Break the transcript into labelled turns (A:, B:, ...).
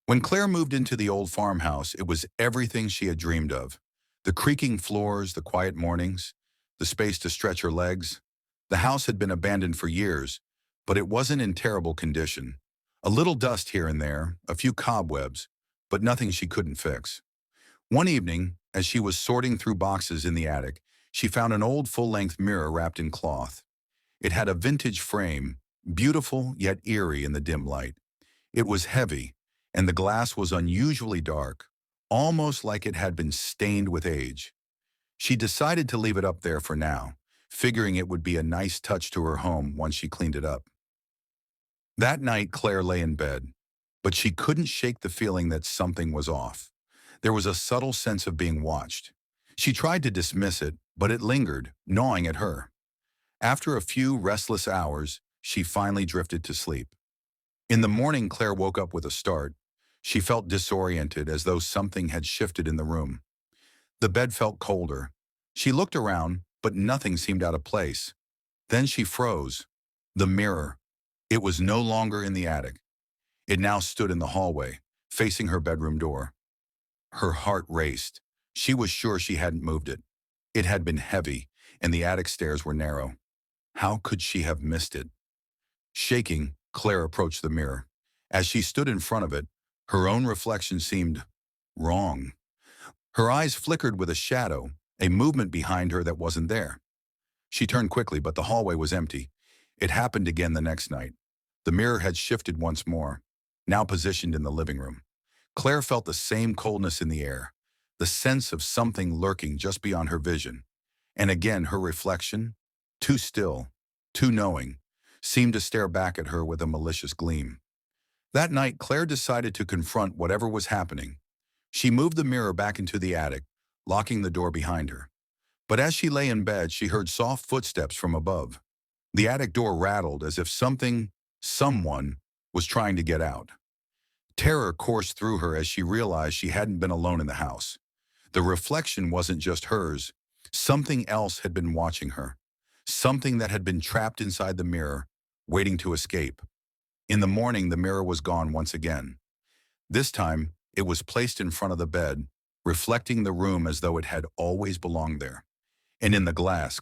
A: When Claire moved into the old farmhouse, it was everything she had dreamed of. The creaking floors, the quiet mornings, the space to stretch her legs. The house had been abandoned for years, but it wasn't in terrible condition. A little dust here and there, a few cobwebs, but nothing she couldn't fix. One evening, as she was sorting through boxes in the attic, she found an old full-length mirror wrapped in cloth. It had a vintage frame, beautiful yet eerie in the dim light. It was heavy, and the glass was unusually dark, almost like it had been stained with age. She decided to leave it up there for now, figuring it would be a nice touch to her home once she cleaned it up. That night, Claire lay in bed, but she couldn't shake the feeling that something was off. There was a subtle sense of being watched. She tried to dismiss it, but it lingered, gnawing at her. After a few restless hours, she finally drifted to sleep. In the morning, Claire woke up with a start. She felt disoriented, as though something had shifted in the room. The bed felt colder. She looked around, but nothing seemed out of place. Then she froze. The mirror. It was no longer in the attic. It now stood in the hallway, facing her bedroom door. Her heart raced. She was sure she hadn't moved it. It had been heavy, and the attic stairs were narrow. How could she have missed it? Shaking, Claire approached the mirror. As she stood in front of it, her own reflection seemed wrong. Her eyes flickered with a shadow, a movement behind her that wasn't there. She turned quickly, but the hallway was empty. It happened again the next night. The mirror had shifted once more, now positioned in the living room. Claire felt the same coldness in the air, the sense of something lurking just beyond her vision. And again, her reflection, too still, too knowing, seemed to stare back at her with a malicious gleam. That night, Claire decided to confront whatever was happening. She moved the mirror back into the attic, locking the door behind her. But as she lay in bed, she heard soft footsteps from above. The attic door rattled as if someone was trying to get out. Terror coursed through her as she realized she hadn't been alone in the house. The reflection wasn't just hers. Something else had been watching her. Something that had been trapped inside the mirror, waiting to escape. In the morning, the mirror was gone once again. This time, it was placed in front of the bed, reflecting the room as though it had always belonged there. And in the glass,